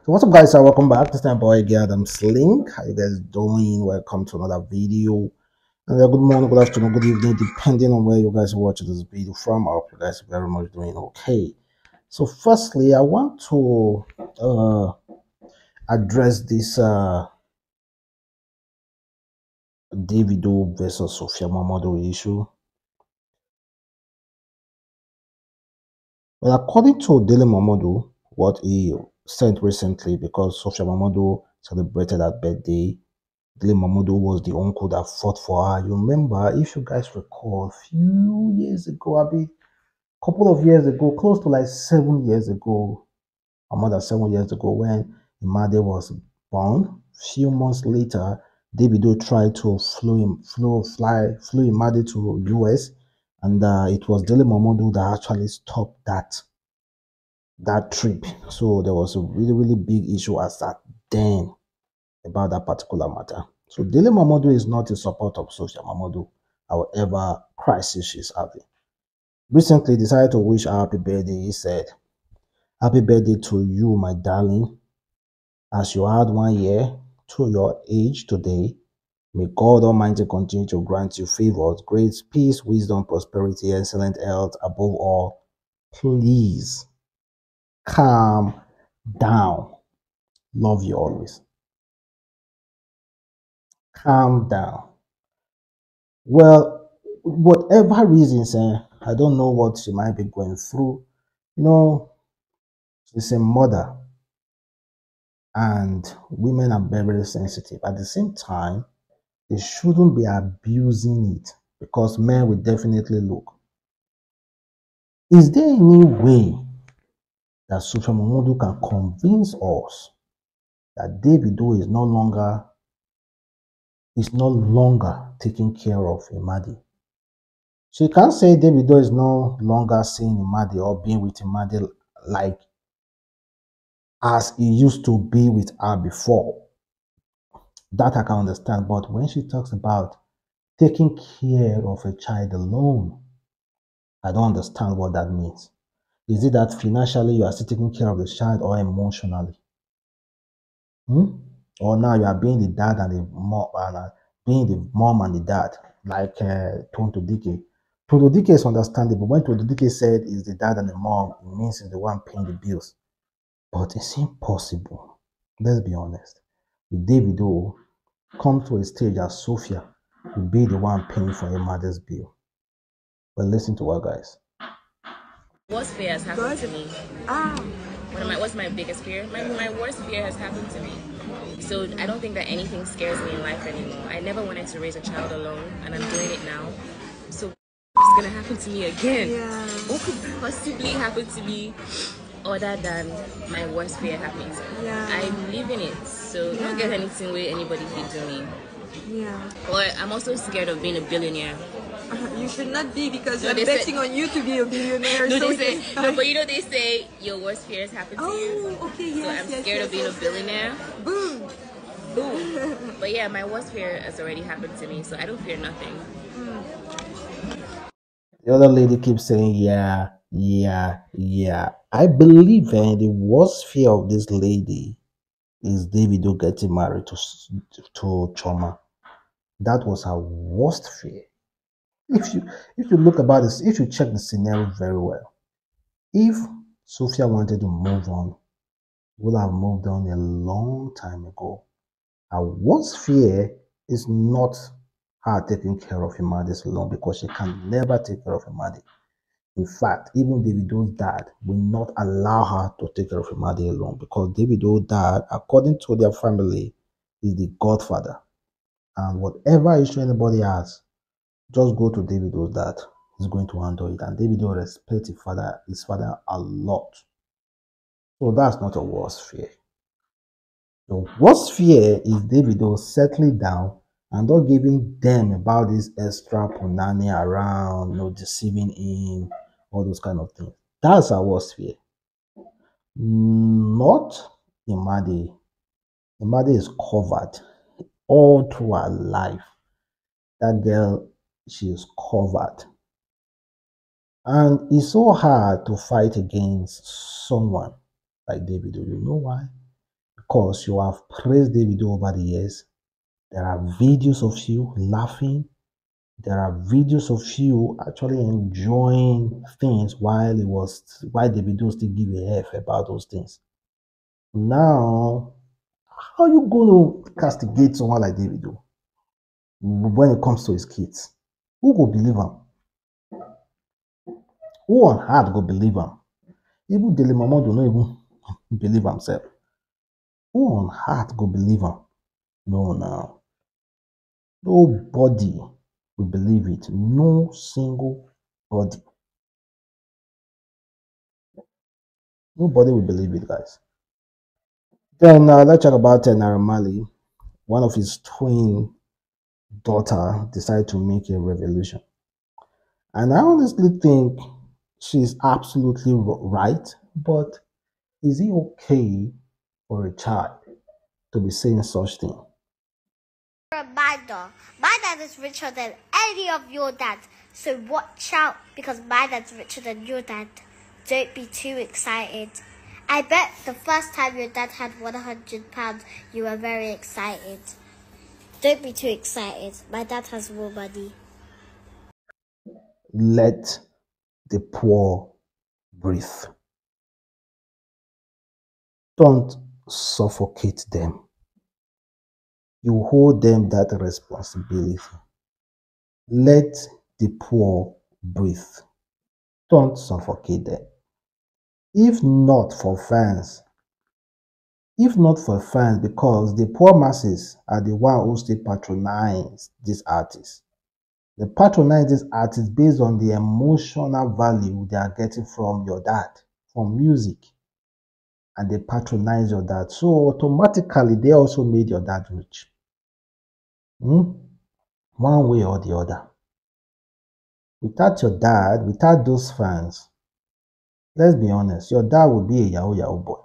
So what's up, guys? Welcome back. This time boy again, Adamslink. How you guys doing? Welcome to another video. And good morning, good afternoon, good evening, depending on where you guys watch this video from. I hope you guys are very much doing okay. So firstly, I want to address this Davido versus Sophia Momodu issue. Well, according to Daily Momodu, what he sent recently, because Sophia Momodu celebrated her birthday, Daily Momodu was the uncle that fought for her. You remember, if you guys recall, a few years ago, a couple of years ago, close to like 7 years ago, or more than 7 years ago, when Imade was born. Few months later, Davido tried to flew Imade to US, and it was Daily Momodu that actually stopped that trip. So there was a really big issue as that then about that particular matter. So Daily Momodu is not in support of Sophia Momodu, however crisis she's having. Recently decided to wish her happy birthday. He said, "Happy birthday to you, my darling. As you add 1 year to your age today, may God Almighty continue to grant you favors, grace, peace, wisdom, prosperity, excellent health. Above all, please calm down. Love you always. Calm down." Well, whatever reasons, I don't know what she might be going through. You know, she's a mother, and women are very sensitive. At the same time, they shouldn't be abusing it because men will definitely look. Is there any way that Sophia Momodu can convince us that Davido is no longer taking care of Imadi? She can't say Davido is no longer seeing Imadi or being with Imadi like as he used to be with her before. That I can understand. But when she talks about taking care of a child alone, I don't understand what that means. Is it that financially you are still taking care of the child, or emotionally? Or now you are being the dad and the mom, being the mom and the dad, like Tonto Dike. Tonto Dike is understandable. When Tonto Dike said is the dad and the mom, it means he's the one paying the bills. But it's impossible. Let's be honest. With Davido, come to a stage as Sophia will be the one paying for your mother's bill. But listen to what, guys. Worst fear has happened to me. What's my biggest fear? My worst fear has happened to me. So I don't think that anything scares me in life anymore. I never wanted to raise a child alone, and I'm doing it now. So it's gonna happen to me again. Yeah. What could possibly happen to me other than my worst fear happening? Yeah. I'm living it, so don't get anything where anybody can do me. Yeah. Or I'm also scared of being a billionaire. You should not be, because No, I'm they betting on you to be a billionaire. No, so they say, no, but you know they say your worst fears happen to you. Oh, okay, So yes, I'm yes, scared yes, of being yes, a billionaire. Boom. Boom. But yeah, my worst fear has already happened to me, so I don't fear nothing. The other lady keeps saying, yeah. I believe the worst fear of this lady is Davido getting married to Chioma. That was her worst fear. If you look about this, if you check the scenario very well, if Sophia wanted to move on, would have moved on a long time ago. Her worst fear is not her taking care of Imadi alone, because she can never take care of Imadi. In fact, even Davido's dad will not allow her to take care of Imadi alone, because Davido's dad, according to their family, is the godfather. And whatever issue anybody has, just go to Davido's dad. He's going to handle it. And Davido respects his father a lot. So that's not a worst fear. The worst fear is Davido settling down and not giving them about this extra punani around, deceiving him, all those kind of things. That's our worst fear. Not Imadi. Imadi is covered all through her life. That girl, she is covered. And it's so hard to fight against someone like Davido. You know why? because you have praised Davido over the years. There are videos of you laughing. There are videos of you actually enjoying things while Davido still give a F about those things. Now, how are you going to castigate someone like Davido when it comes to his kids? Who go believe him? Who on heart go believe him? Even Daily Momodu no even believe himself. Who on heart go believe him? No, now. Nobody will believe it. No single body. Nobody will believe it, guys. Then let's talk about Naira Marley. One of his twin daughter decided to make a revolution. And I honestly think she's absolutely right. But is it okay for a child to be saying such thing? My dad is richer than any of your dads. So watch out, because my dad's richer than your dad. Don't be too excited. I bet the first time your dad had £100, you were very excited. Don't be too excited. My dad has more money. Let the poor breathe. Don't suffocate them. You hold them that responsibility. Let the poor breathe. Don't suffocate them. If not for fans, because the poor masses are the one who still patronize these artists. They patronize these artists based on the emotional value they are getting from your dad, from music. And they patronize your dad. So automatically, they also made your dad rich. One way or the other. Without your dad, without those fans, let's be honest, your dad would be a Yahoo boy.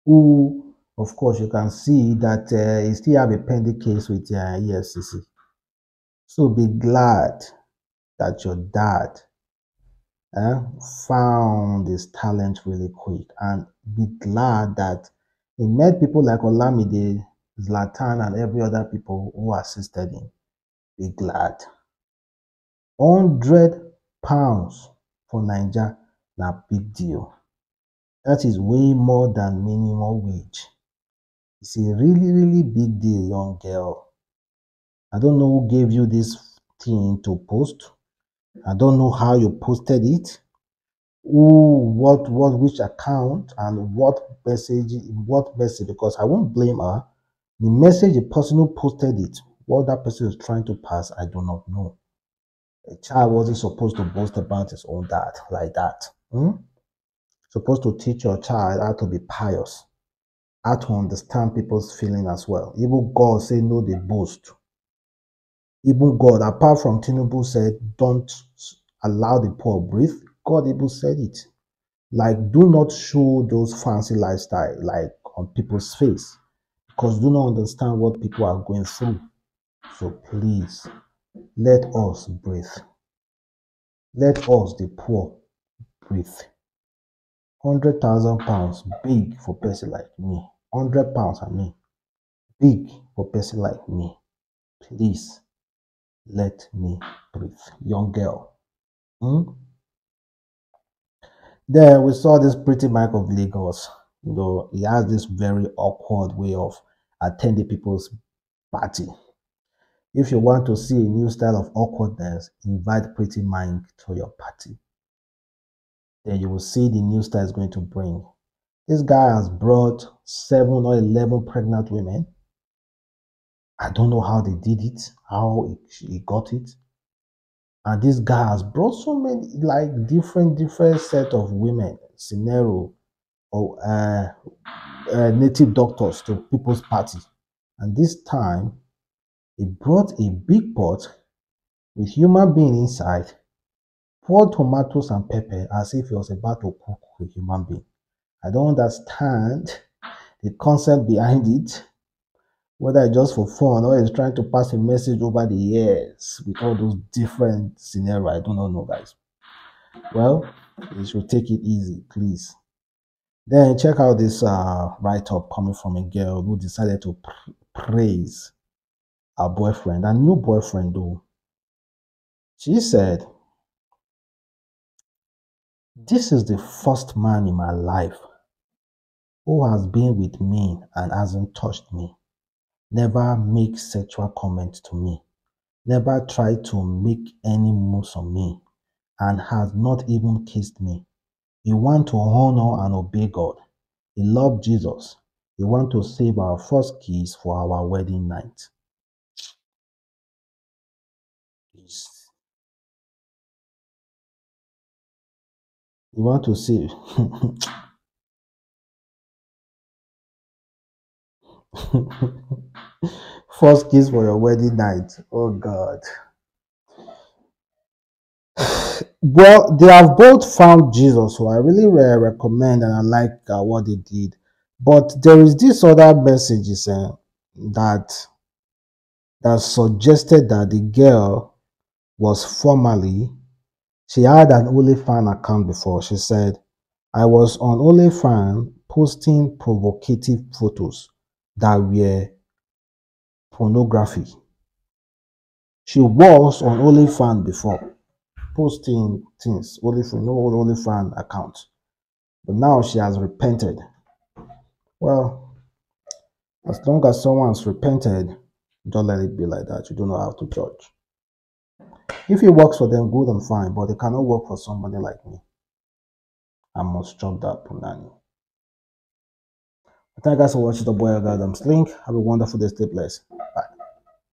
Who, of course, you can see that he still have a pending case with EFCC. So be glad that your dad found his talent really quick, and be glad that he met people like Olamide, Zlatan, and every other people who assisted him. Be glad. £100 for Nigeria, na big deal. That is way more than minimum wage. It's a really, really big deal, young girl. I don't know who gave you this thing to post. I don't know how you posted it. Which account, and what message, because I won't blame her. The message, the person who posted it, what that person is trying to pass, I do not know. A child wasn't supposed to boast about his own dad like that. Supposed to teach your child how to be pious, how to understand people's feeling as well. Even God said no, they boast. Even God, apart from Tinubu said, don't allow the poor breathe, God even said it. Like, do not show those fancy lifestyle like on people's face, because do not understand what people are going through. So please, let us breathe. Let us, the poor, breathe. £100,000 big for person like me. £100, I mean, big for person like me. Please, let me breathe. Young girl. Then we saw this pretty Mike of Lagos. He has this very awkward way of attending people's party. If you want to see a new style of awkwardness, invite Pretty Mike to your party. Then you will see the new style is going to bring. This guy has brought 7 or 11 pregnant women. I don't know how they did it, how he got it. And this guy has brought so many, like different set of women, scenario, or native doctors to people's party. And this time, he brought a big pot with human being inside, poured tomatoes and pepper as if he was about to cook a human being. I don't understand the concept behind it, whether it's just for fun or it's trying to pass a message over the years with all those different scenarios. I do not know, guys. Well, you should take it easy, please. Then check out this write-up coming from a girl who decided to praise her boyfriend, a new boyfriend though. She said, "This is the first man in my life who has been with me and hasn't touched me, never make sexual comments to me, never tried to make any moves on me, and has not even kissed me. He wants to honor and obey God. He loved Jesus. He wants to save our first kiss for our wedding night." Yes. You want to save first kiss for your wedding night. Oh God. Well, they have both found Jesus, so I really recommend and I like what they did. But there is this other messages that suggested that the girl was formerly, she had an OnlyFans account before. She said, "I was on OnlyFans posting provocative photos that were pornography." She was on OnlyFans before, posting things, OnlyFans account. But now she has repented. Well, as long as someone's repented, don't let it be like that. You don't know how to judge. If it works for them, good and fine, but it cannot work for somebody like me. I must drop that punani. Thank you guys for watching the boy Adamslink. Have a wonderful day. Stay blessed.